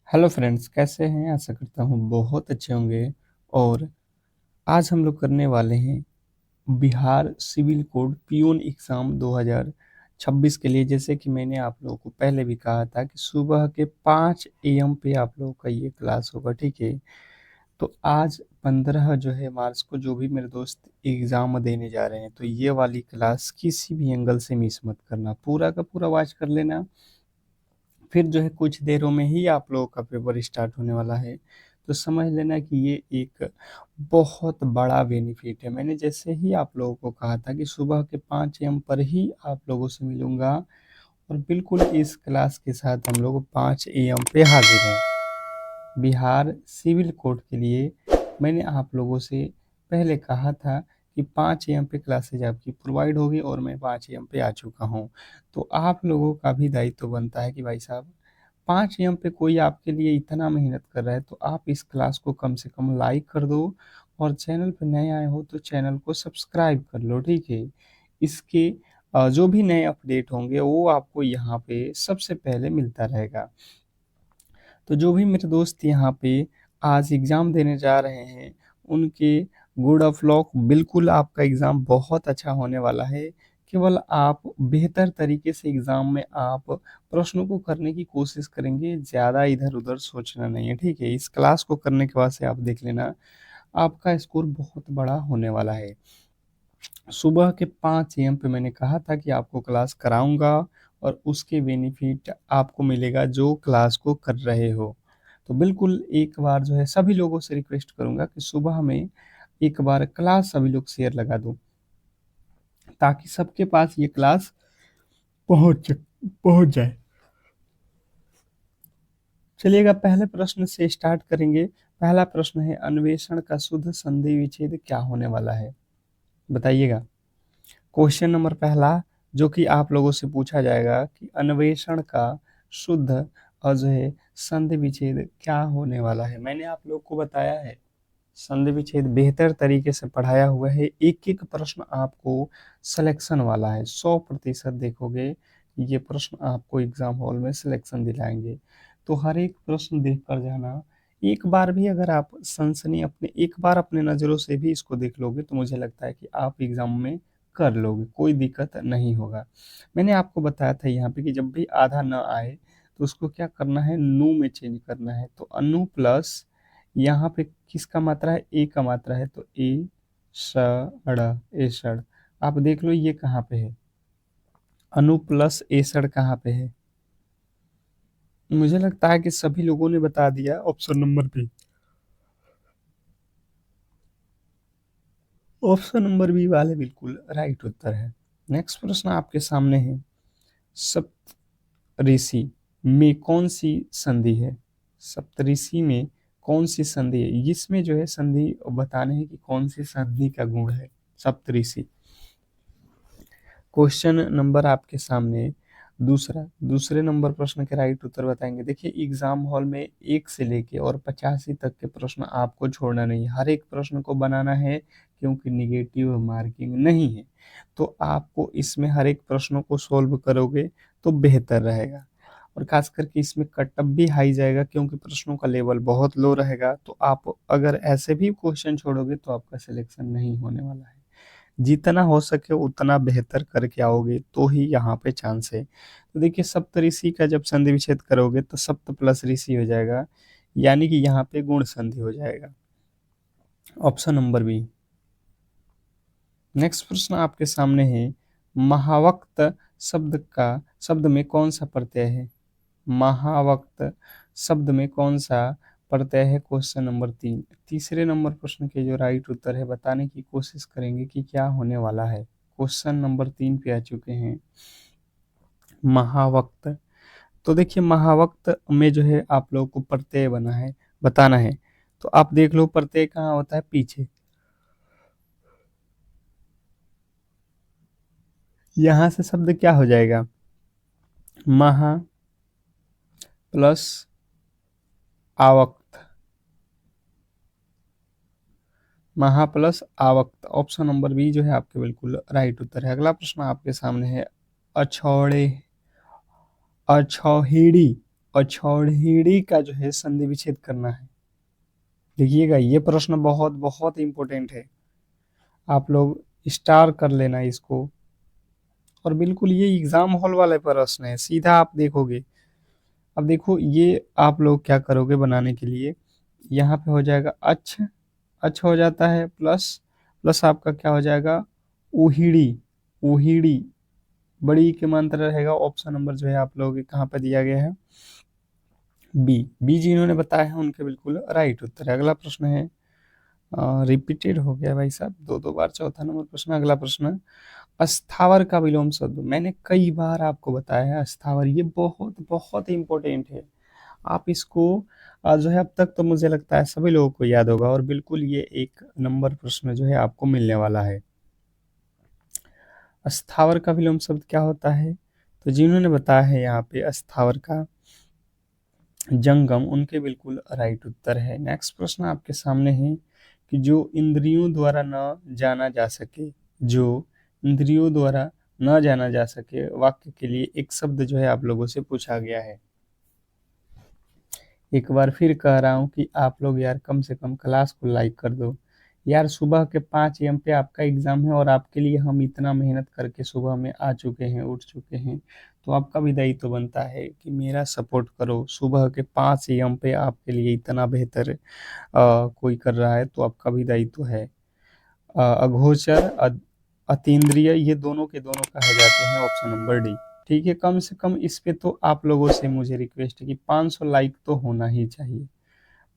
Hello friends, कैसे हैं? आशा करता हूँ बहुत अच्छे होंगे। और आज हम लोग करने वाले हैं Bihar civil court peon exam 2026 के लिए। जैसे कि मैंने आप लोगों को पहले भी कहा था कि सुबह के 5 AM पे आप लोगों का ये क्लास होगा, ठीक है। तो आज 15 जो है मार्च को जो भी मेरे दोस्त एग्ज़ाम देने जा रहे हैं, तो ये वाली क्लास किसी भी एंगल से मिस मत करना, पूरा का पूरा वॉच कर लेना। फिर जो है कुछ देरों में ही आप लोगों का पेपर स्टार्ट होने वाला है। तो समझ लेना कि ये एक बहुत बड़ा बेनिफिट है। मैंने जैसे ही आप लोगों को कहा था कि सुबह के 5 AM पर ही आप लोगों से मिलूंगा, और बिल्कुल इस क्लास के साथ हम लोग 5 AM पे हाजिर हैं। बिहार सिविल कोड के लिए मैंने आप लोगों से पहले कहा था कि 5 AM पे क्लासेज आपकी प्रोवाइड होगी, और मैं 5 AM पे आ चुका हूँ। तो आप लोगों का भी दायित्व बनता है कि भाई साहब, 5 AM पे कोई आपके लिए इतना मेहनत कर रहा है, तो आप इस क्लास को कम से कम लाइक कर दो, और चैनल पे नए आए हो तो चैनल को सब्सक्राइब कर लो, ठीक है। इसके जो भी नए अपडेट होंगे वो आपको यहाँ पे सबसे पहले मिलता रहेगा। तो जो भी मेरे दोस्त यहाँ पे आज एग्ज़ाम देने जा रहे हैं, उनके गुड ऑफ लक। बिल्कुल आपका एग्ज़ाम बहुत अच्छा होने वाला है। केवल आप बेहतर तरीके से एग्ज़ाम में आप प्रश्नों को करने की कोशिश करेंगे, ज़्यादा इधर-उधर सोचना नहीं है, ठीक है? इस क्लास को करने के बाद से आप देख लेना, आपका स्कोर बहुत बड़ा होने वाला है। सुबह के 5 AM पे मैंने कहा था कि आपको क्लास कराऊँगा, और उसके बेनिफिट आपको मिलेगा जो क्लास को कर रहे हो। तो बिल्कुल एक बार जो है सभी लोगों से रिक्वेस्ट करूँगा कि सुबह में एक बार क्लास सभी लोग शेयर लगा दो, ताकि सबके पास ये क्लास पहुँच पहुँच जाए। चलिएगा, पहले प्रश्न से स्टार्ट करेंगे। पहला प्रश्न है, अन्वेषण का शुद्ध संधि विच्छेद क्या होने वाला है? बताइएगा। क्वेश्चन नंबर पहला जो कि आप लोगों से पूछा जाएगा कि अन्वेषण का शुद्ध और जो है संधि विच्छेद क्या होने वाला है। मैंने आप लोग को बताया है, संधि विच्छेद बेहतर तरीके से पढ़ाया हुआ है। एक एक प्रश्न आपको सिलेक्शन वाला है, 100% देखोगे ये प्रश्न आपको एग्जाम हॉल में सिलेक्शन दिलाएंगे। तो हर एक प्रश्न देख कर जाना। एक बार भी अगर आप सनसनी अपने एक बार अपने नज़रों से भी इसको देख लोगे, तो मुझे लगता है कि आप एग्जाम में कर लोगे, कोई दिक्कत नहीं होगा। मैंने आपको बताया था यहाँ पे कि जब भी आधा न आए तो उसको क्या करना है, नु में चेंज करना है। तो अनु प्लस यहाँ पे किसका मात्रा है, ए का मात्रा है, तो ए सड़, एसड़। आप देख लो ये कहाँ पे है, अनु प्लस एसड़ कहाँ पे है। मुझे लगता है कि सभी लोगों ने बता दिया option number B. Option number B वाले बिल्कुल राइट उत्तर है। नेक्स्ट प्रश्न आपके सामने है, सप्तऋषि में कौन सी संधि है? सप्तऋषि में कौन सी संधि है? इसमें जो है संधि बताने है कि कौन सी संधि का गुण है सप्तऋषि। क्वेश्चन नंबर आपके सामने दूसरा, दूसरे नंबर प्रश्न के राइट उत्तर बताएंगे। देखिए, एग्जाम हॉल में 1 से लेके और 85 तक के प्रश्न आपको छोड़ना नहीं है, हर एक प्रश्न को बनाना है, क्योंकि निगेटिव मार्किंग नहीं है। तो आपको इसमें हर एक प्रश्नों को सोल्व करोगे तो बेहतर रहेगा। और खास करके इसमें कटअप भी हाई जाएगा, क्योंकि प्रश्नों का लेवल बहुत लो रहेगा। तो आप अगर ऐसे भी क्वेश्चन छोड़ोगे तो आपका सिलेक्शन नहीं होने वाला है। जितना हो सके उतना बेहतर करके आओगे तो ही यहाँ पे चांस है। तो देखिए, सप्तऋषि का जब संधि विच्छेद करोगे तो सप्त प्लस ऋषि हो जाएगा, यानी कि यहाँ पे गुण संधि हो जाएगा। Option number B. नेक्स्ट प्रश्न आपके सामने है, महावक्त शब्द में कौन सा प्रत्यय है? महावक्त शब्द में कौन सा प्रत्यय है? Question number 3। तीसरे नंबर प्रश्न के जो राइट उत्तर है बताने की कोशिश करेंगे कि क्या होने वाला है। क्वेश्चन नंबर 3 पे आ चुके हैं, महावक्त। तो देखिए, महावक्त में जो है आप लोगों को प्रत्यय बना है बताना है। तो आप देख लो प्रत्यय कहाँ होता है, पीछे। यहाँ से शब्द क्या हो जाएगा, महा प्लस आवक्त, महा प्लस आवक्त। ऑप्शन नंबर बी जो है आपके बिल्कुल राइट उत्तर है। अगला प्रश्न आपके सामने है, अछौड़े, अछौहिड़ी अछौहिड़ी का जो है संधि विच्छेद करना है। देखिएगा, ये प्रश्न बहुत बहुत इंपॉर्टेंट है, आप लोग स्टार कर लेना इसको। और बिल्कुल ये एग्जाम हॉल वाले प्रश्न है, सीधा आप देखोगे। अब देखो, ये आप लोग क्या करोगे बनाने के लिए, यहाँ पे हो जाएगा अच्छ, अच्छा हो जाता है, प्लस प्लस आपका क्या हो जाएगा, ऊहिड़ी, ऊहिड़ी, बड़ी के मंत्र रहेगा। ऑप्शन नंबर जो है आप लोगों के कहाँ पे दिया गया है, बी। बी जिन्होंने बताया है उनके बिल्कुल राइट उत्तर है। अगला प्रश्न है, रिपीटेड हो गया भाई साहब, दो दो बार चौथा नंबर प्रश्न। अगला प्रश्न, अस्थावर का विलोम शब्द, मैंने कई बार आपको बताया है अस्थावर, ये बहुत बहुत इंपॉर्टेंट है। आप इसको जो है अब तक तो मुझे लगता है सभी लोगों को याद होगा, और बिल्कुल ये एक नंबर प्रश्न जो है आपको मिलने वाला है। अस्थावर का विलोम शब्द क्या होता है, तो जिन्होंने बताया है यहाँ पे अस्थावर का जंगम, उनके बिल्कुल राइट उत्तर है। नेक्स्ट प्रश्न आपके सामने है कि जो इंद्रियों द्वारा न जाना जा सके, जो इंद्रियों द्वारा न जाना जा सके वाक्य के लिए एक शब्द जो है आप लोगों से पूछा गया है। एक बार फिर कह रहा हूँ कि आप लोग यार कम से कम क्लास को लाइक कर दो यार। सुबह के 5 AM पे आपका एग्ज़ाम है, और आपके लिए हम इतना मेहनत करके सुबह में आ चुके हैं, उठ चुके हैं, तो आपका भी दायित्व तो बनता है कि मेरा सपोर्ट करो। सुबह के 5 AM पे आपके लिए इतना बेहतर कोई कर रहा है, तो आपका भी दायित्व है। अघोचर, अतीन्द्रिय, ये दोनों के दोनों कहे जाते हैं, ऑप्शन नंबर डी। ठीक है, कम से कम इस पे तो आप लोगों से मुझे रिक्वेस्ट है कि 500 लाइक तो होना ही चाहिए।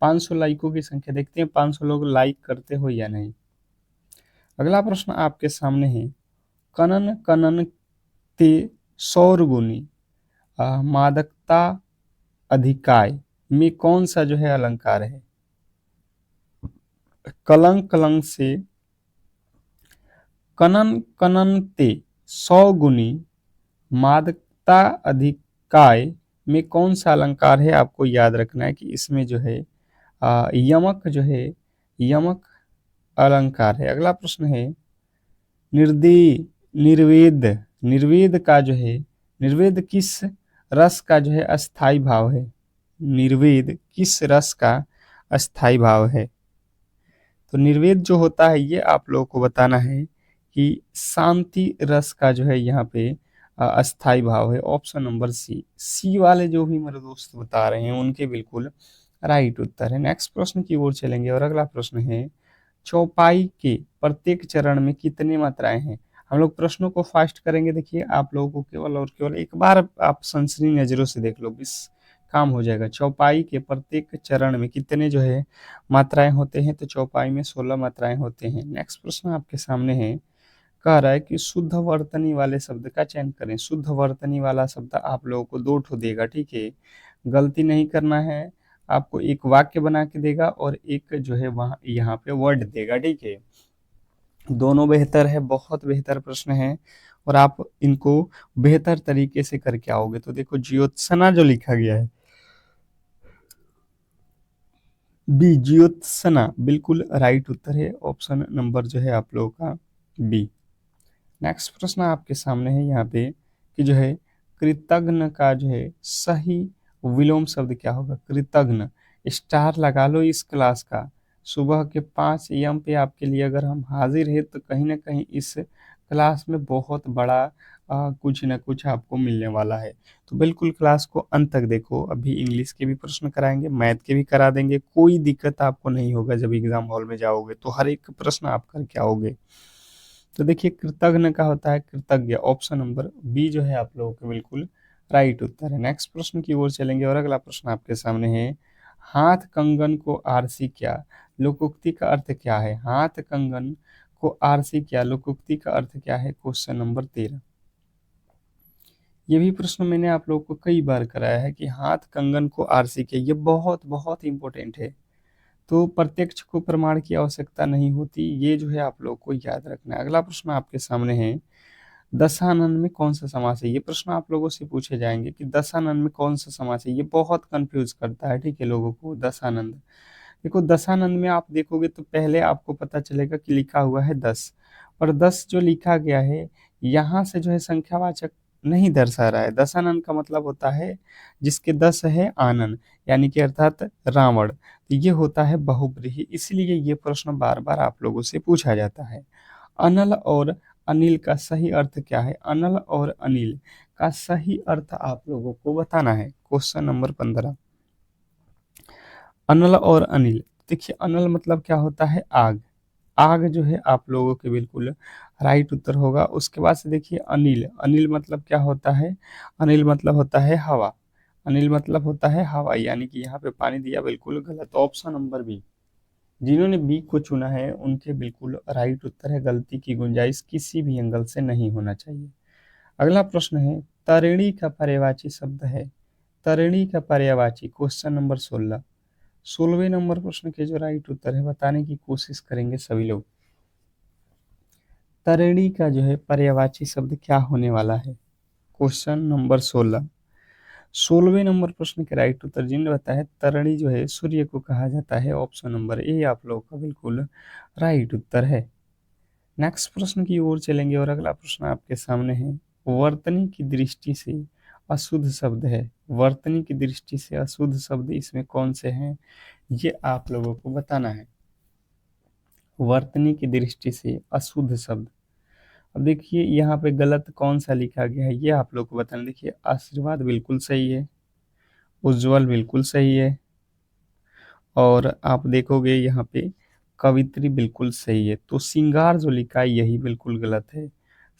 500 लाइकों की संख्या देखते हैं, 500 लोग लाइक करते हो या नहीं। अगला प्रश्न आपके सामने है, कनन कनन ते सौर गुनी मादकता अधिकाय में कौन सा जो है अलंकार है। कलंक कलंक से कनन कनन ते 100 गुनी मादकता अधिकाय में कौन सा अलंकार है, आपको याद रखना है कि इसमें जो है यमक जो है, यमक अलंकार है। अगला प्रश्न है, निर्दे निर्वेद, निर्वेद का जो है, निर्वेद किस रस का जो है अस्थाई भाव है। निर्वेद किस रस का अस्थाई भाव है, तो निर्वेद जो होता है ये आप लोगों को बताना है कि शांति रस का जो है यहाँ पे अस्थाई भाव है। Option number C. सी वाले जो भी मेरे दोस्त बता रहे हैं उनके बिल्कुल राइट उत्तर है। नेक्स्ट प्रश्न की ओर चलेंगे, और अगला प्रश्न है, चौपाई के प्रत्येक चरण में कितने मात्राएं हैं। हम लोग प्रश्नों को फास्ट करेंगे। देखिए, आप लोगों को केवल और केवल एक बार आप सनसनी नजरों से देख लो, बस काम हो जाएगा। चौपाई के प्रत्येक चरण में कितने जो है मात्राएं होते हैं, तो चौपाई में 16 मात्राएं होते हैं। नेक्स्ट प्रश्न आपके सामने है, कह रहा है कि शुद्ध वर्तनी वाले शब्द का चयन करें। शुद्ध वर्तनी वाला शब्द आप लोगों को 2 ठो देगा, ठीक है, गलती नहीं करना है। आपको एक वाक्य बना के देगा और एक जो है वहाँ यहाँ पे वर्ड देगा, ठीक है। दोनों बेहतर है, बहुत बेहतर प्रश्न है, और आप इनको बेहतर तरीके से करके आओगे। तो देखो, ज्योत्सना जो लिखा गया है, बी, ज्योत्सना बिल्कुल राइट उत्तर है। ऑप्शन नंबर जो है आप लोगों का बी। नेक्स्ट प्रश्न आपके सामने है यहाँ पे कि जो है कृतघ्न का जो है सही विलोम शब्द क्या होगा। कृतघ्न, स्टार लगा लो इस क्लास का। सुबह के 5 AM पे आपके लिए अगर हम हाजिर हैं, तो कहीं ना कहीं इस क्लास में बहुत बड़ा कुछ ना कुछ आपको मिलने वाला है। तो बिल्कुल क्लास को अंत तक देखो। अभी इंग्लिश के भी प्रश्न कराएंगे, मैथ के भी करा देंगे, कोई दिक्कत आपको नहीं होगा। जब एग्जाम हॉल में जाओगे तो हर एक प्रश्न आप करके आओगे। तो देखिए, कृतघ्न का होता है कृतज्ञ। ऑप्शन नंबर बी जो है आप लोगों के बिल्कुल राइट उत्तर है। नेक्स्ट प्रश्न की ओर चलेंगे, और अगला प्रश्न आपके सामने है, हाथ कंगन को आरसी क्या, लोकोक्ति का अर्थ क्या है। हाथ कंगन को आरसी क्या, लोकोक्ति का अर्थ क्या है। Question number 13। ये भी प्रश्न मैंने आप लोगों को कई बार कराया है कि हाथ कंगन को आरसी क्या, ये बहुत बहुत इंपॉर्टेंट है। तो प्रत्यक्ष को प्रमाण की आवश्यकता नहीं होती, ये जो है आप लोग को याद रखना है। अगला प्रश्न आपके सामने है, दशानन में कौन सा समास है। ये प्रश्न आप लोगों से पूछे जाएंगे कि दशानन में कौन सा समास है। ये बहुत कंफ्यूज करता है, ठीक है, लोगों को। दशानंद, देखो दशानंद में आप देखोगे तो पहले आपको पता चलेगा कि लिखा हुआ है 10, और 10 जो लिखा गया है यहाँ से जो है संख्यावाचक नहीं दर्शा रहा है। दशानन का मतलब होता है जिसके 10 है आनन, यानी कि अर्थात रावण। तो ये होता है बहुव्रीहि, इसलिए ये प्रश्न बार बार आप लोगों से पूछा जाता है। अनल और अनिल का सही अर्थ क्या है? अनल और अनिल का सही अर्थ आप लोगों को बताना है। Question number 15। अनल और अनिल, देखिए अनल मतलब क्या होता है? आग। आग जो है आप लोगों के बिल्कुल राइट उत्तर होगा। उसके बाद से देखिए अनिल, अनिल मतलब क्या होता है? अनिल मतलब होता है हवा। अनिल मतलब होता है हवा, यानी कि यहाँ पे पानी दिया, बिल्कुल गलत। ऑप्शन नंबर बी, जिन्होंने बी को चुना है उनके बिल्कुल राइट उत्तर है। गलती की गुंजाइश किसी भी एंगल से नहीं होना चाहिए। अगला प्रश्न है, तरिणी का पर्यायवाची शब्द है। तरिणी का पर्यायवाची, क्वेश्चन नंबर 16। 16वें नंबर प्रश्न के जो राइट उत्तर है बताने की कोशिश करेंगे सभी लोग। तरिणी का जो है पर्यायवाची शब्द क्या होने वाला है? Question number 16। 16वें नंबर प्रश्न के राइट उत्तर जिन्होंने बताया तरिणी जो है सूर्य को कहा जाता है। ऑप्शन नंबर ए आप लोगों का बिल्कुल राइट उत्तर है। नेक्स्ट प्रश्न की ओर चलेंगे और अगला प्रश्न आपके सामने है, वर्तनी की दृष्टि से अशुद्ध शब्द है। वर्तनी की दृष्टि से अशुद्ध शब्द इसमें कौन से हैं, ये आप लोगों को बताना है। वर्तनी की दृष्टि से अशुद्ध शब्द, अब देखिए यहाँ पे गलत कौन सा लिखा गया है ये आप लोग को बताना। देखिए आशीर्वाद बिल्कुल सही है, उज्जवल बिल्कुल सही है, और आप देखोगे यहाँ पे कवित्री बिल्कुल सही है। तो सिंगार जो लिखा है यही बिल्कुल गलत है।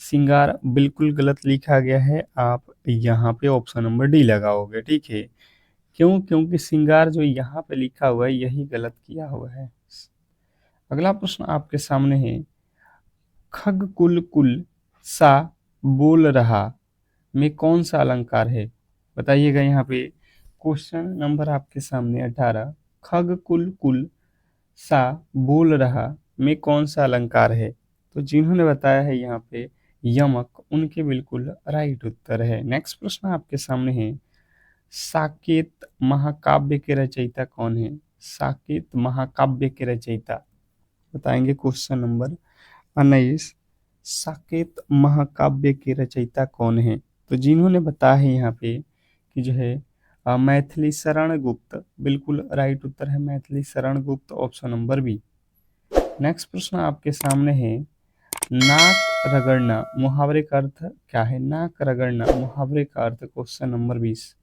सिंगार बिल्कुल गलत लिखा गया है, आप यहाँ पे ऑप्शन नंबर डी लगाओगे, ठीक है। क्यों? क्योंकि सिंगार जो यहाँ पे लिखा हुआ है यही गलत किया हुआ है। अगला प्रश्न आपके सामने है, खग कुल कुल सा बोल रहा में कौन सा अलंकार है? बताइएगा यहाँ पे। क्वेश्चन नंबर आपके सामने 18। खग कुल कुल सा बोल रहा में कौन सा अलंकार है? तो जिन्होंने बताया है यहाँ पे यमक, उनके बिल्कुल राइट उत्तर है। नेक्स्ट प्रश्न आपके सामने है, साकेत महाकाव्य के रचयिता कौन है? साकेत महाकाव्य के रचयिता बताएंगे। Question number 19। साकेत महाकाव्य के रचयिता कौन है? तो जिन्होंने बताया है यहाँ पे कि जो है मैथिली शरण गुप्त, बिल्कुल राइट उत्तर है Maithili Sharan Gupt, option number B. Next प्रश्न आपके सामने है, नाक रगड़ना मुहावरे का अर्थ क्या है? नाक रगड़ना मुहावरे का अर्थ, क्वेश्चन नंबर 20।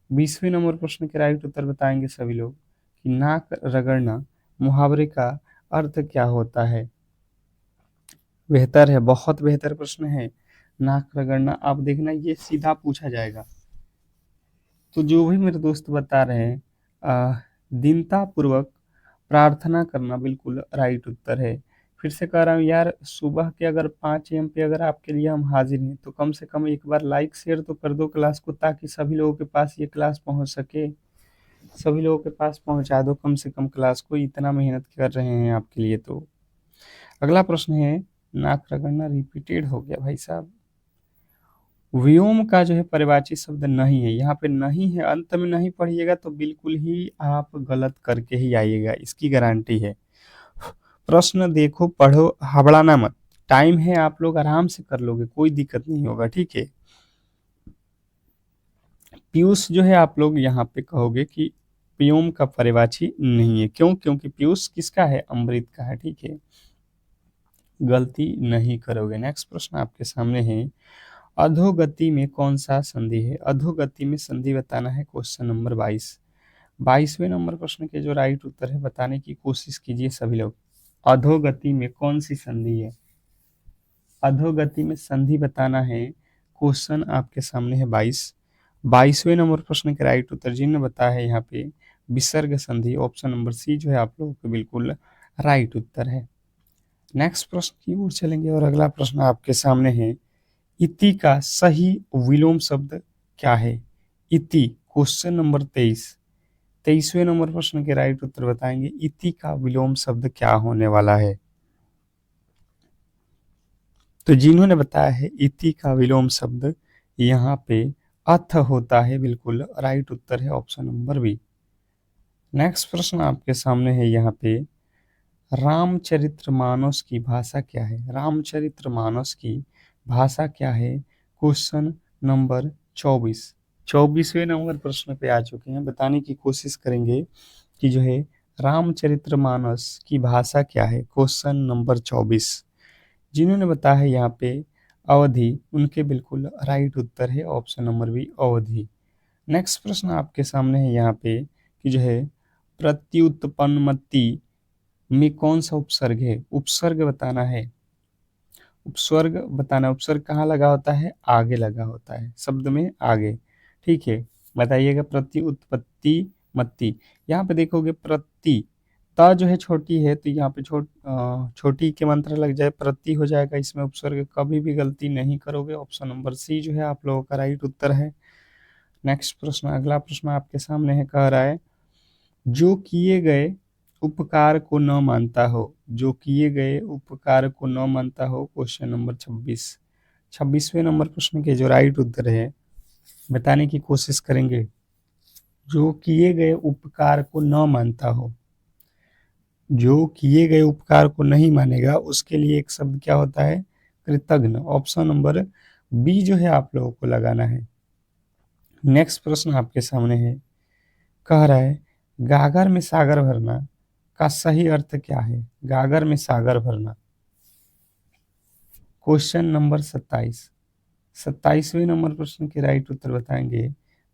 20वें नंबर प्रश्न के राइट उत्तर बताएंगे सभी लोग कि नाक रगड़ना मुहावरे का अर्थ क्या होता है। बेहतर है, बहुत बेहतर प्रश्न है। नाक रगड़ना, आप देखना ये सीधा पूछा जाएगा। तो जो भी मेरे दोस्त बता रहे हैं दीनता पूर्वक प्रार्थना करना बिल्कुल राइट उत्तर है। फिर से कह रहा हूँ यार, सुबह के अगर 5 AM पे अगर आपके लिए हम हाजिर हैं तो कम से कम एक बार लाइक शेयर तो कर दो क्लास को, ताकि सभी लोगों के पास ये क्लास पहुंच सके। सभी लोगों के पास पहुंचा दो कम से कम क्लास को, इतना मेहनत कर रहे हैं आपके लिए। तो अगला प्रश्न है, नाक रगड़ना रिपीटेड हो गया भाई साहब। व्योम का जो है पर्यायवाची शब्द नहीं है। यहाँ पे नहीं है, अंत में नहीं पढ़िएगा तो बिल्कुल ही आप गलत करके ही आइएगा, इसकी गारंटी है। प्रश्न देखो, पढ़ो, हबड़ाना मत। टाइम है, आप लोग आराम से कर लोगे, कोई दिक्कत नहीं होगा, ठीक है। पीयूष जो है आप लोग यहाँ पे कहोगे कि व्योम का पर्यायवाची नहीं है। क्यों? क्योंकि पीयूष किसका है? अमृत का है, ठीक है। गलती नहीं करोगे। नेक्स्ट प्रश्न आपके सामने है, अधोगति में कौन सा संधि है? अधोगति में संधि बताना है। Question number 22। 22वें नंबर प्रश्न के जो राइट उत्तर है बताने की कोशिश कीजिए सभी लोग। अधोगति में कौन सी संधि है? अधोगति में संधि बताना है। क्वेश्चन आपके सामने है 22। 22वें नंबर प्रश्न के राइट उत्तर जिन्होंने बताया है यहाँ पे विसर्ग संधि, ऑप्शन नंबर सी जो है आप लोगों के बिल्कुल राइट उत्तर है। नेक्स्ट प्रश्न की ओर चलेंगे और अगला प्रश्न आपके सामने है, इति का सही विलोम शब्द क्या है? इति, क्वेश्चन नंबर 23। 23वें नंबर प्रश्न के राइट उत्तर बताएंगे, इति का विलोम शब्द क्या होने वाला है? तो जिन्होंने बताया है इति का विलोम शब्द यहाँ पे अथ होता है, बिल्कुल राइट उत्तर है ऑप्शन नंबर बी। नेक्स्ट प्रश्न आपके सामने है यहाँ पे, रामचरितमानस की भाषा क्या है? रामचरितमानस की भाषा क्या है? Question number 24। 24वें नंबर प्रश्न पे आ चुके हैं। बताने की कोशिश करेंगे कि जो है रामचरितमानस की भाषा क्या है। Question number 24। जिन्होंने बताया है यहाँ पे अवधि, उनके बिल्कुल राइट उत्तर है ऑप्शन नंबर बी, अवधि। नेक्स्ट प्रश्न आपके सामने है यहाँ पे कि जो है प्रत्युत्पन्नमति में कौन सा उपसर्ग है। उपसर्ग बताना है। उपसर्ग बताना, उपसर्ग कहाँ लगा होता है, आगे लगा होता है, शब्द में आगे। ठीक है, बताइएगा। प्रति उत्पत्ति मत्ती, यहाँ पे देखोगे प्रति, त जो है छोटी है तो यहाँ पे छोटी के मंत्र लग जाए, प्रति हो जाएगा। इसमें उपसर्ग कभी भी गलती नहीं करोगे। ऑप्शन नंबर सी जो है आप लोगों का राइट उत्तर है। नेक्स्ट प्रश्न, अगला प्रश्न आपके सामने है, कह रहा है जो किए गए उपकार को न मानता हो। जो किए गए उपकार को न मानता हो। Question number 26। 26वें नंबर प्रश्न के जो राइट उत्तर है बताने की कोशिश करेंगे। जो किए गए उपकार को न मानता हो, जो किए गए उपकार को नहीं मानेगा, उसके लिए एक शब्द क्या होता है, कृतघ्न। ऑप्शन नंबर बी जो है आप लोगों को लगाना है। नेक्स्ट प्रश्न आपके सामने है, कह रहा है गागर में सागर भरना का सही अर्थ क्या है। गागर में सागर भरना। Question number 27। 27वें नंबर प्रश्न के राइट उत्तर बताएंगे।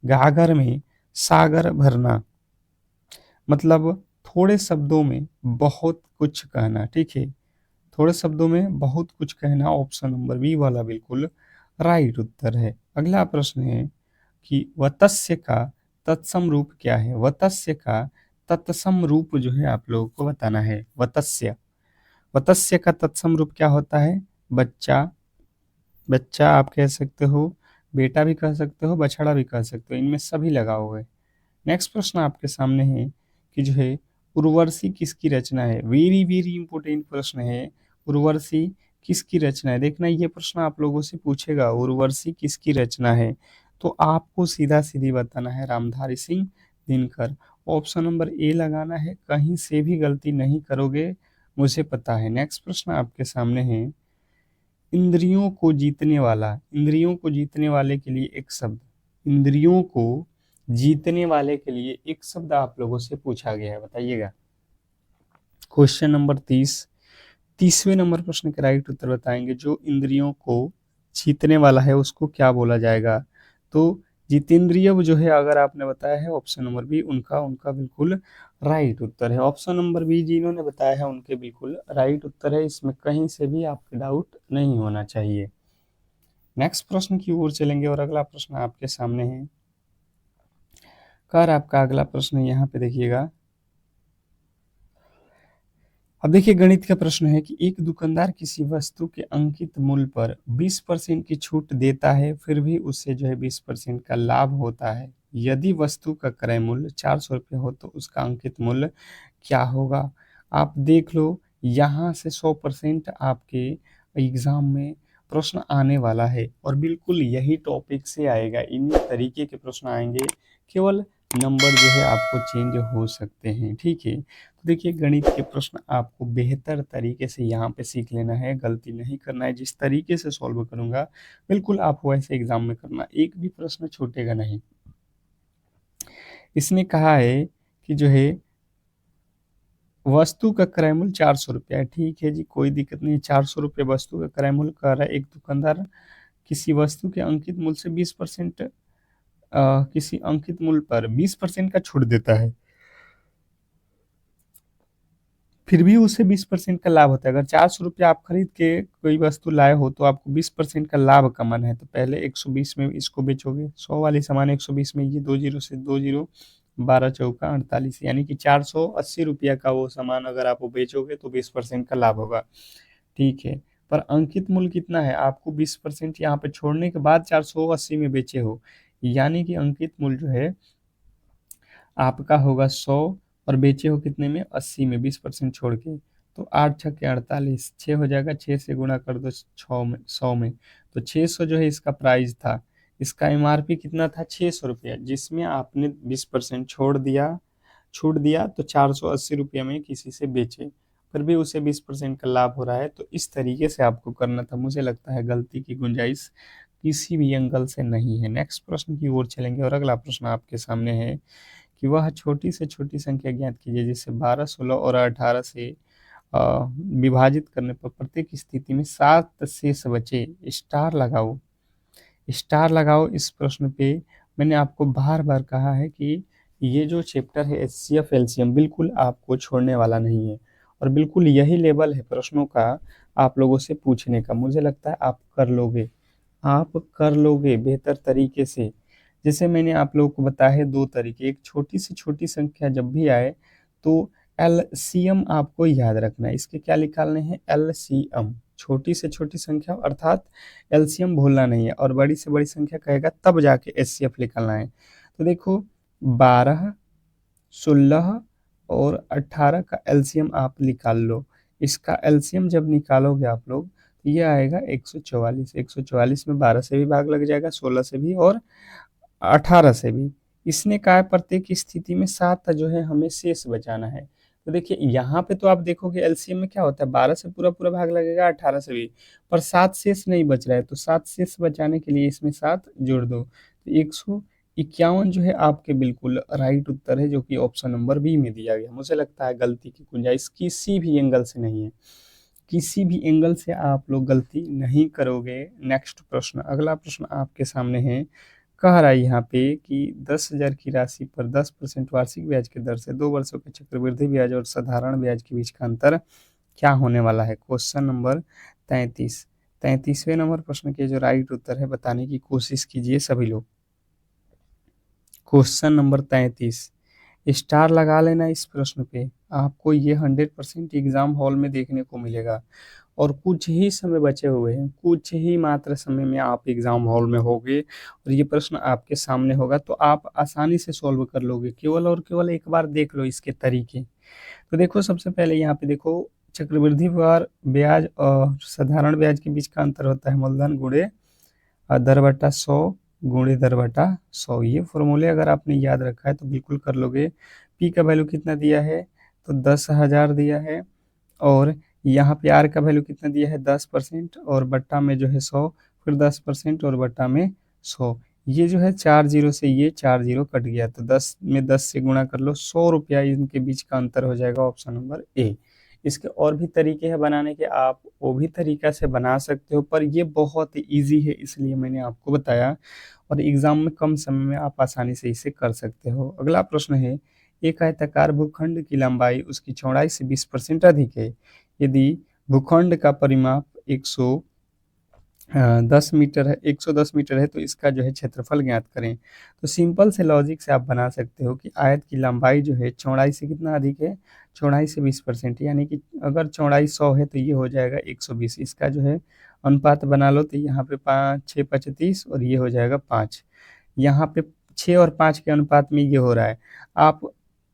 गागर में सागर भरना मतलब थोड़े शब्दों में बहुत कुछ कहना। ठीक है, थोड़े शब्दों में बहुत कुछ कहना। ऑप्शन नंबर बी वाला बिल्कुल राइट उत्तर है। अगला प्रश्न है कि वत्स्य का तत्सम रूप क्या है। वत्स्य का तत्सम रूप जो है आप लोगों को बताना है। वत्स्य, वत्स्य का तत्सम रूप क्या होता है, बच्चा। बच्चा आप कह सकते हो, बेटा भी कह सकते हो, बछड़ा भी कह सकते हो, इनमें सभी लगा हुआ है। नेक्स्ट प्रश्न आपके सामने है कि जो है उर्वशी किसकी रचना है। वेरी वेरी इंपॉर्टेंट प्रश्न है। उर्वशी किसकी रचना है, देखना ये प्रश्न आप लोगों से पूछेगा, उर्वशी किसकी रचना है। तो आपको सीधा सीधी बताना है Ramdhari Singh Dinkar. Option number A लगाना है, कहीं से भी गलती नहीं करोगे, मुझे पता है। नेक्स्ट प्रश्न आपके सामने है, इंद्रियों को जीतने वाला, इंद्रियों को जीतने वाले के लिए एक शब्द, इंद्रियों को जीतने वाले के लिए एक शब्द आप लोगों से पूछा गया है, बताइएगा। Question number 30। 30वें नंबर प्रश्न के राइट उत्तर बताएंगे। जो इंद्रियों को जीतने वाला है उसको क्या बोला जाएगा। तो जितेंद्रिय जो है अगर आपने बताया है, ऑप्शन नंबर बी उनका उनका बिल्कुल राइट उत्तर है। ऑप्शन नंबर बी जिन्होंने बताया है उनके बिल्कुल राइट उत्तर है। इसमें कहीं से भी आपके डाउट नहीं होना चाहिए। नेक्स्ट प्रश्न की ओर चलेंगे और अगला प्रश्न आपके सामने है। कर आपका अगला प्रश्न यहाँ पे देखिएगा। अब देखिए गणित का प्रश्न है कि एक दुकानदार किसी वस्तु के अंकित मूल्य पर 20% की छूट देता है, फिर भी उससे जो है 20% का लाभ होता है। यदि वस्तु का क्रय मूल्य 400 रुपये हो तो उसका अंकित मूल्य क्या होगा। आप देख लो, यहाँ से 100% आपके एग्जाम में प्रश्न आने वाला है और बिल्कुल यही टॉपिक से आएगा। इन्हीं तरीके के प्रश्न आएंगे, केवल नंबर जो है आपको चेंज हो सकते हैं। ठीक है, तो देखिए गणित के प्रश्न आपको बेहतर तरीके से यहाँ पे सीख लेना है, गलती नहीं करना है। जिस तरीके से सॉल्व करूंगा बिल्कुल आप वैसे एग्जाम में करना, एक भी प्रश्न छूटेगा नहीं। इसने कहा है कि जो है वस्तु का क्रय मूल्य 400 रुपया है। ठीक है जी, कोई दिक्कत नहीं, 400 रुपये वस्तु का क्रय मूल्य कर रहा है। एक दुकानदार किसी वस्तु के अंकित मूल्य से 20% किसी अंकित मूल्य पर 20% का छूट देता है, फिर भी उसे 20% का लाभ होता है। अगर 400 रुपया आप खरीद के कोई वस्तु लाए हो तो आपको 20% का लाभ कमाना है। तो पहले 120 में इसको बेचोगे, 100 वाली सामान 120 में, ये 20 से 20, 12 चौका 48, यानी कि 480 रुपया का वो सामान अगर आप वो बेचोगे तो 20% का लाभ होगा। ठीक है, पर अंकित मूल्य कितना है, आपको 20% यहाँ पे छोड़ने के बाद 480 में बेचे हो, यानी कि अंकित मूल्य जो है आपका होगा 100 और बेचे हो कितने में, 80 में, 20% छोड़ के। तो 8 छक्के 48, 6 हो जाएगा, 6 से गुणा कर दो 6 में, 100 में। तो 600 जो है इसका प्राइस था। इसका एमआरपी कितना था, 600 रुपया, जिसमें आपने 20% छोड़ दिया, छूट दिया, तो 480 रुपये में किसी से बेचे, फिर भी उसे 20% का लाभ हो रहा है। तो इस तरीके से आपको करना था। मुझे लगता है गलती की गुंजाइश किसी भी एंगल से नहीं है। नेक्स्ट प्रश्न की ओर चलेंगे और अगला प्रश्न आपके सामने है कि वह छोटी से छोटी संख्या ज्ञात कीजिए जिसे 12, 16 और 18 से विभाजित करने पर प्रत्येक स्थिति में 7 शेष बचे। स्टार लगाओ, स्टार लगाओ इस प्रश्न पे। मैंने आपको बार बार कहा है कि ये जो चैप्टर है एचसीएफ एलसीएम बिल्कुल आपको छोड़ने वाला नहीं है और बिल्कुल यही लेवल है प्रश्नों का आप लोगों से पूछने का। मुझे लगता है आप कर लोगे, आप कर लोगे बेहतर तरीके से। जैसे मैंने आप लोगों को बताया है दो तरीके, एक छोटी से छोटी संख्या जब भी आए तो एलसीएम आपको याद रखना है। इसके क्या निकालने हैं? एलसीएम, छोटी से छोटी संख्या अर्थात एलसीएम भूलना नहीं है, और बड़ी से बड़ी संख्या कहेगा तब जाके एचसीएफ निकालना है। तो देखो 12, 16 और 18 का एलसीएम आप निकाल लो। इसका एलसीएम जब निकालोगे आप लोग तो ये आएगा 144। 144 में 12 से भी भाग लग जाएगा, 16 से भी और 18 से भी। इसने कहा है प्रत्येक स्थिति में 7 जो है हमें शेष बचाना है। तो देखिए यहाँ पे तो आप देखोगे एलसीएम में क्या होता है, 12 से पूरा पूरा भाग लगेगा, 18 से भी, पर 7 शेष नहीं बच रहा है। तो 7 शेष बचाने के लिए इसमें 7 जोड़ दो, तो 151 जो है आपके बिल्कुल राइट उत्तर है, जो कि ऑप्शन नंबर बी में दिया गया। मुझे लगता है गलती की गुंजाइश किसी भी एंगल से नहीं है, किसी भी एंगल से आप लोग गलती नहीं करोगे। नेक्स्ट प्रश्न, अगला प्रश्न आपके सामने है। कह रहा है यहाँ पे कि 10,000 की राशि पर 10% वार्षिक ब्याज की दर से 2 वर्षों के चक्रवृद्धि ब्याज और साधारण ब्याज के बीच का अंतर क्या होने वाला है? क्वेश्चन नंबर 33, 33वें नंबर प्रश्न के जो राइट उत्तर है बताने की कोशिश कीजिए सभी लोग। क्वेश्चन नंबर 33, स्टार लगा लेना इस प्रश्न पे। आपको ये 100% एग्जाम हॉल में देखने को मिलेगा और कुछ ही समय बचे हुए हैं, कुछ ही मात्र समय में आप एग्जाम हॉल में होगे और ये प्रश्न आपके सामने होगा, तो आप आसानी से सॉल्व कर लोगे। केवल और केवल एक बार देख लो इसके तरीके। तो देखो सबसे पहले यहाँ पे देखो, चक्रवृद्धि ब्याज और साधारण ब्याज के बीच का अंतर होता है मूलधन गुणे दर बटा 100 गुणे दर बटा 100। ये फॉर्मूले अगर आपने याद रखा है तो बिल्कुल कर लोगे। पी का वैल्यू कितना दिया है? तो 10,000 दिया है, और यहाँ पे आर का वैल्यू कितना दिया है? 10%, और बट्टा में जो है 100, फिर 10% और बट्टा में 100। ये जो है 4 जीरो से ये 4 जीरो कट गया, तो 10 में 10 से गुणा कर लो, 100 रुपया इनके बीच का अंतर हो जाएगा, ऑप्शन नंबर ए। इसके और भी तरीके हैं बनाने के, आप वो भी तरीका से बना सकते हो, पर ये बहुत ईजी है इसलिए मैंने आपको बताया, और एग्जाम में कम समय में आप आसानी से इसे कर सकते हो। अगला प्रश्न है, एक आयताकार भूखंड की लंबाई उसकी चौड़ाई से 20% अधिक है। यदि भूखंड का परिमाप 110 मीटर है, 110 मीटर है, तो इसका जो है क्षेत्रफल ज्ञात करें। तो सिंपल से लॉजिक से आप बना सकते हो कि आयत की लंबाई जो है चौड़ाई से कितना अधिक है? चौड़ाई से 20%, यानी कि अगर चौड़ाई 100 है तो ये हो जाएगा 120। इसका जो है अनुपात बना लो, तो यहाँ पे 5 6 25 और ये हो जाएगा 5। यहाँ पे 6 और 5 के अनुपात में ये हो रहा है। आप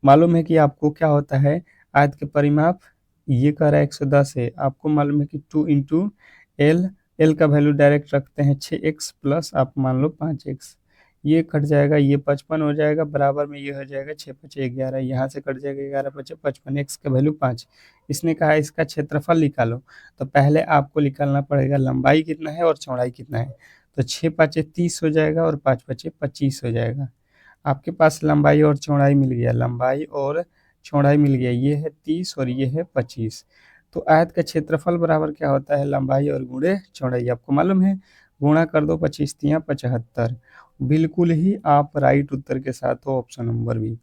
मालूम है कि आपको क्या होता है, आयत के परिमाप ये कह रहा है 110 है, आपको मालूम है कि 2 इंटू एल, एल का वैल्यू डायरेक्ट रखते हैं 6x प्लस आप मान लो 5x, ये कट जाएगा, ये 55 हो जाएगा, बराबर में ये हो जाएगा 6 5 11, यहाँ से कट जाएगा 11 5 55, x का वैल्यू 5। इसने कहा इसका क्षेत्रफल निकालो, तो पहले आपको निकालना पड़ेगा लंबाई कितना है और चौड़ाई कितना है। तो 6 5 30 हो जाएगा और 5 5 25 हो जाएगा। आपके पास लंबाई और चौड़ाई मिल गया, लंबाई और चौड़ाई मिल गया, ये है 30 और ये है 25। तो आयत का क्षेत्रफल बराबर क्या होता है? लंबाई और गुणे चौड़ाई, आपको मालूम है, गुणा कर दो, 25 तियां 75। बिल्कुल ही आप राइट उत्तर के साथ हो, ऑप्शन नंबर बी।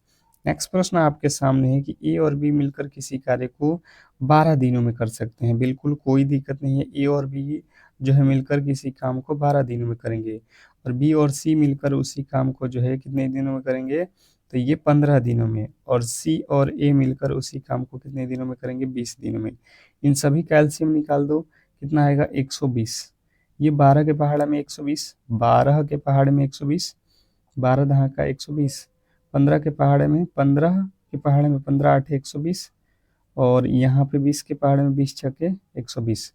नेक्स्ट प्रश्न आपके सामने है कि ए और बी मिलकर किसी कार्य को 12 दिनों में कर सकते हैं। बिल्कुल कोई दिक्कत नहीं है, ए और बी जो है मिलकर किसी काम को 12 दिनों में करेंगे, और बी और सी मिलकर उसी काम को जो है कितने दिनों में करेंगे? तो ये 15 दिनों में, और सी और ए मिलकर उसी काम को कितने दिनों में करेंगे? 20 दिनों में। इन सभी का एलसीएम निकाल दो, कितना आएगा? 120। ये 12 के पहाड़ में 120, 12 के पहाड़ में 120, 12 दहा का 120, 15 के पहाड़ में 15 के पहाड़ में 15 8 120, और यहाँ पे 20 के पहाड़ में 20 छके 120।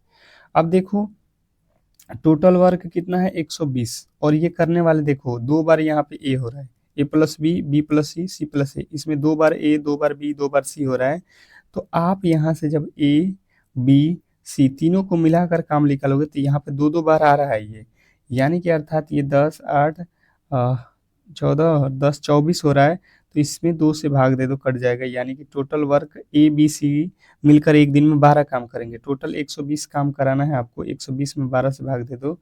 अब देखो टोटल वर्क कितना है? 120, और ये करने वाले देखो दो बार यहाँ पे ए हो रहा है, ए प्लस बी, बी प्लस सी, सी प्लस ए, इसमें दो बार ए, दो बार बी, दो बार सी हो रहा है। तो आप यहाँ से जब ए बी सी तीनों को मिलाकर काम निकालोगे तो यहाँ पे दो दो बार आ रहा है, ये यानी कि अर्थात ये 10, 8, 14 और 10 24 हो रहा है, तो इसमें 2 से भाग दे दो, कट जाएगा। यानी कि total work A B C मिलकर एक दिन में 12 काम करेंगे। टोटल 120 काम कराना है आपको, 120 में 12 से भाग दे दो,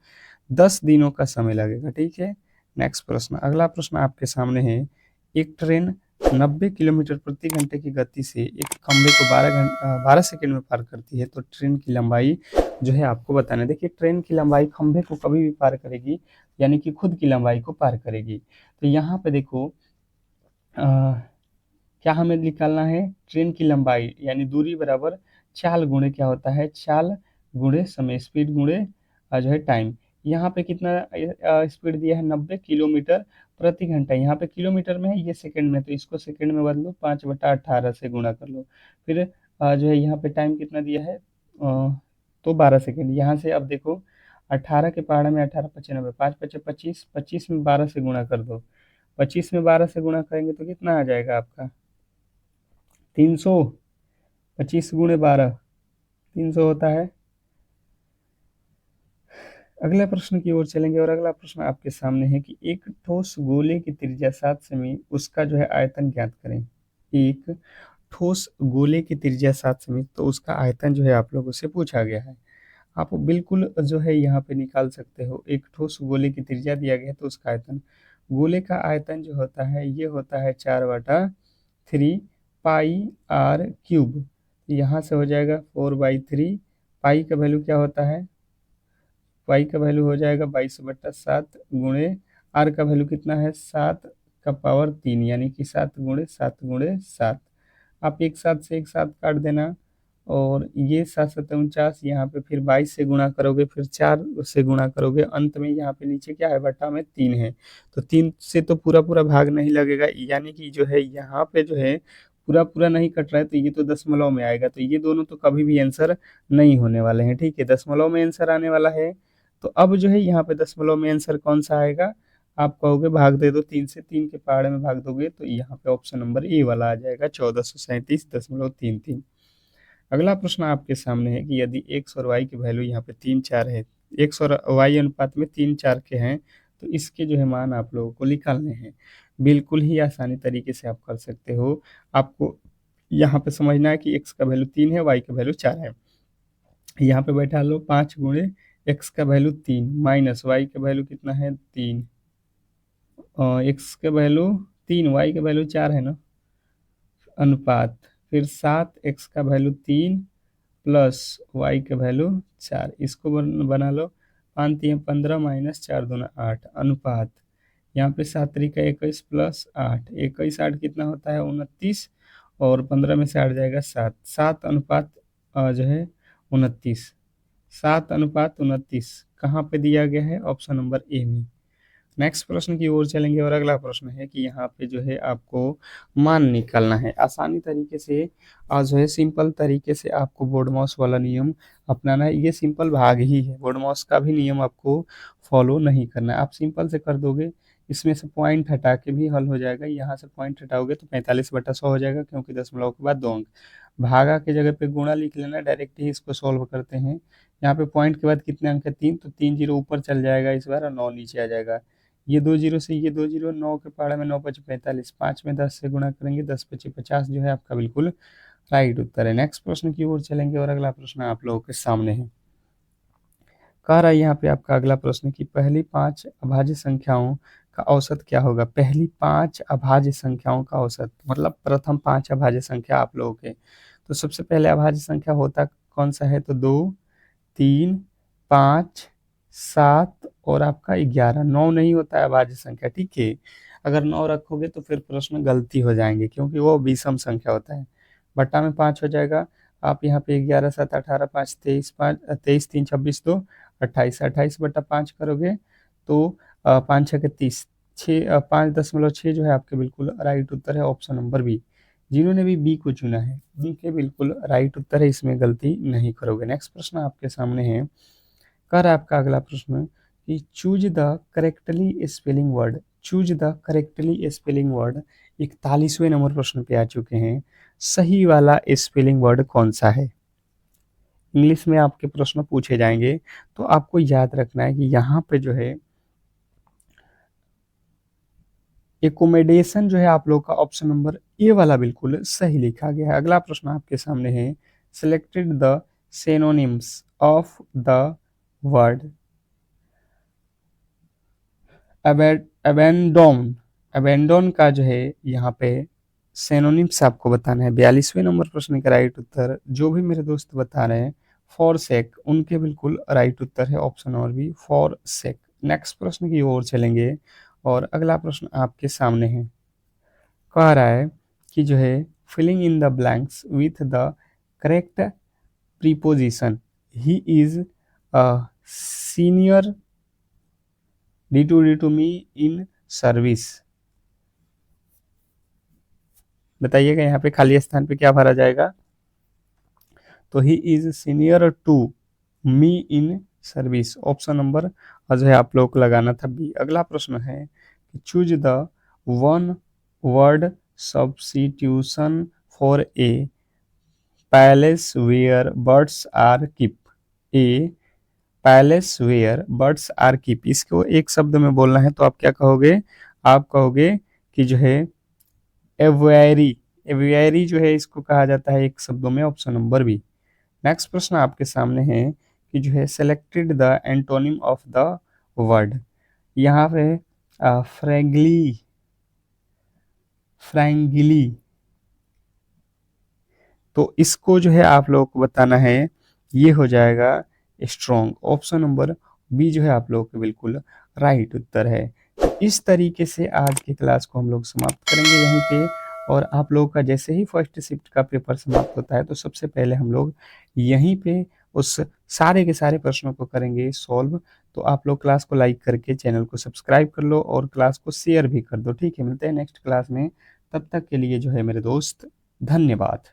10 दिनों का समय लगेगा। ठीक है। नेक्स्ट प्रश्न, अगला प्रश्न आपके सामने है। एक ट्रेन 90 किलोमीटर प्रति घंटे की गति से एक खंभे को 12 सेकंड में पार करती है, तो ट्रेन की लंबाई जो है आपको बताना है। देखिए, ट्रेन की लंबाई खंभे को कभी भी पार करेगी, यानी कि खुद की लंबाई को पार करेगी। तो यहाँ पे देखो, अ, क्या हमें निकालना है, ट्रेन की लंबाई यानी दूरी बराबर चाल गुणे क्या होता है, चाल गुणे समय, स्पीड गुणे जो है टाइम। यहाँ पे कितना स्पीड दिया है, 90 किलोमीटर प्रति घंटा। यहाँ पे किलोमीटर में है, ये सेकंड में, तो इसको सेकंड में बदलो, 5/18 से गुणा कर लो। फिर जो है यहाँ पे टाइम कितना दिया है, तो 12 सेकंड। यहाँ से अब देखो, 18 के पहाड़ा में 18×5 = 5, 5×5 = 25 में 12 से गुणा कर दो। 25 में 12 से गुणा करेंगे तो कितना आ जाएगा आपका, 300। 25 × 12 300 होता है। अगले प्रश्न की ओर चलेंगे, और अगला प्रश्न आपके सामने है कि एक ठोस गोले की त्रिज्या 7 सेमी, उसका जो है आयतन ज्ञात करें। एक ठोस गोले की त्रिज्या 7 सेमी, तो उसका आयतन जो है आप लोगों से पूछा गया है। आप बिल्कुल जो है यहाँ पे निकाल सकते हो। एक ठोस गोले की त्रिज्या दिया गया है, तो उसका आयतन, गोले का आयतन जो होता है ये होता है 4/3 पाई आर क्यूब। यहाँ से हो जाएगा 4/3। पाई का वैल्यू क्या होता है, पाई का वैल्यू हो जाएगा 22/7 गुणे आर का वैल्यू कितना है, 7 का पावर 3, यानी कि 7 × 7 × 7। आप एक साथ से एक साथ काट देना, और ये 7×7 = 49, यहाँ पे फिर 22 से गुणा करोगे, फिर 4 से गुणा करोगे, अंत में यहाँ पे नीचे क्या है, बटा में 3 है। तो 3 से तो पूरा पूरा भाग नहीं लगेगा, यानी कि जो है यहाँ पे जो है पूरा पूरा नहीं कट रहा है, तो ये तो दशमलव में आएगा, तो ये दोनों तो कभी भी आंसर नहीं होने वाले हैं। ठीक है, दशमलव में आंसर आने वाला है। तो अब जो है यहाँ पे दशमलव में आंसर कौन सा आएगा, आप कहोगे भाग दे दो 3 से, 3 के पहाड़े में भाग दोगे, तो यहाँ पे ऑप्शन नंबर ए वाला आ जाएगा, 1437.33। अगला प्रश्न आपके सामने है कि यदि एक्स और वाई की वैल्यू यहाँ पे 3, 4 है, एक्स और वाई अनुपात में 3, 4 के हैं, तो इसके जो है मान आप लोगों को निकालने हैं। बिल्कुल ही आसानी तरीके से आप कर सकते हो। आपको यहाँ पे समझना है कि एक्स का वैल्यू 3 है, वाई का वैल्यू 4 है। यहाँ पे बैठा लो 5 × एक्स का वैल्यू 3 माइनस वाई का वैल्यू कितना है, 3। एक्स का वैल्यू 3, वाई का वैल्यू 4 है ना, अनुपात, फिर 7 एक्स का वैल्यू 3 प्लस वाई का वैल्यू 4, इसको बना लो, 5×3 = 15 माइनस 4×2 = 8 अनुपात। यहाँ पे 7×3 = 21 प्लस 8, 21 8 कितना होता है, 29, और 15 में से 8 जाएगा 7, 7 अनुपात जो है 29, 7:29 कहाँ पे दिया गया है, ऑप्शन नंबर ए में। नेक्स्ट प्रश्न की ओर चलेंगे, और अगला प्रश्न है कि यहाँ पे जो है आपको मान निकालना है। आसानी तरीके से जो है सिंपल तरीके से आपको बोर्ड माउस वाला नियम अपनाना है। ये सिंपल भाग ही है, बोर्ड माउस का भी नियम आपको फॉलो नहीं करना है। आप सिंपल से कर दोगे, इसमें से पॉइंट हटा के भी हल हो जाएगा। यहाँ से पॉइंट हटाओगे तो 45/100 हो जाएगा, क्योंकि दशमलव के बाद 2 अंक। भागा के जगह पे गुणा लिख लेना, डायरेक्ट ही इसको सॉल्व करते हैं। यहाँ पे पॉइंट के बाद कितने अंक है, 3, तो 3 जीरो ऊपर चल जाएगा इस बार, और 9 नीचे आ जाएगा। ये 2 जीरो से ये 2 जीरो, 9 के पहाड़े में 9×5 = 45, 5 में 10 से गुणा करेंगे, 10×5 = 50 जो है आपका बिल्कुल राइट उत्तर है। नेक्स्ट प्रश्न की ओर चलेंगे, और अगला प्रश्न आप लोगों के सामने है। कह रहा है यहाँ पे आपका अगला प्रश्न कि पहली 5 अभाज्य संख्याओं का औसत क्या होगा। पहली 5 अभाज्य संख्याओं का औसत मतलब प्रथम 5 अभाज्य संख्या आप लोगों के। तो सबसे पहले अभाज्य संख्या होता कौन सा है, तो 2, 3, 5, 7 और आपका 11। 9 नहीं होता है अभाज्य संख्या, ठीक है। अगर 9 रखोगे तो फिर प्रश्न गलती हो जाएंगे, क्योंकि वो विषम संख्या होता है। बट्टा में 5 हो जाएगा। आप यहाँ पे 11 7 18 5 23 5 23 3 26 2 28, 28/5 करोगे तो 5 6 के 30, 5.6 जो है आपके बिल्कुल राइट उत्तर है, ऑप्शन नंबर बी। जिन्होंने भी बी को चुना है उनके बिल्कुल राइट उत्तर है, इसमें गलती नहीं करोगे। नेक्स्ट प्रश्न आपके सामने है। कर आपका अगला प्रश्न कि choose the correctly spelling word, choose the correctly spelling word 41वें नंबर प्रश्न पे आ चुके हैं। सही वाला स्पेलिंग वर्ड कौन सा है। इंग्लिश में आपके प्रश्न पूछे जाएंगे। तो आपको याद रखना है कि यहाँ पे जो है एकोमोडेशन जो है आप लोग का ऑप्शन नंबर ए वाला बिल्कुल सही लिखा गया है। अगला प्रश्न आपके सामने है, selected the synonyms of the word abandon. Abandon का जो है यहाँ पे सिनोनिम्स आपको बताना है। 42वें नंबर प्रश्न का राइट उत्तर जो भी मेरे दोस्त बता रहे हैं फॉरसेक, उनके बिल्कुल राइट उत्तर है ऑप्शन नंबर बी फॉरसेक। नेक्स्ट प्रश्न की ओर चलेंगे और अगला प्रश्न आपके सामने है। कह रहा है कि जो है filling in the blanks with the correct preposition, he is a senior D2 me in service. बताइएगा यहाँ पे खाली स्थान पे क्या भरा जाएगा। तो he is senior to me in service, option number जो है आप लोग को लगाना था बी। अगला प्रश्न है कि choose the one word substitution for a place where birds are keep. A place where birds are keep, इसको एक शब्द में बोलना है तो आप क्या कहोगे, आप कहोगे कि जो है एवियरी। एवियरी जो है इसको कहा जाता है एक शब्दों में, ऑप्शन नंबर बी। नेक्स्ट प्रश्न आपके सामने है कि जो है selected the antonym of the word. यहाँ पे फ्रैंकली, फ्रैंकली, तो इसको जो है आप लोगों को बताना है, ये हो जाएगा स्ट्रॉन्ग। ऑप्शन नंबर बी जो है आप लोगों के बिल्कुल राइट उत्तर है। तो इस तरीके से आज की क्लास को हम लोग समाप्त करेंगे यहीं पे। और आप लोगों का जैसे ही फर्स्ट शिफ्ट का पेपर समाप्त होता है तो सबसे पहले हम लोग यहीं पे उस सारे के सारे प्रश्नों को करेंगे सॉल्व। तो आप लोग क्लास को लाइक करके चैनल को सब्सक्राइब कर लो और क्लास को शेयर भी कर दो। ठीक है, मिलते हैं नेक्स्ट क्लास में। तब तक के लिए जो है मेरे दोस्त, धन्यवाद।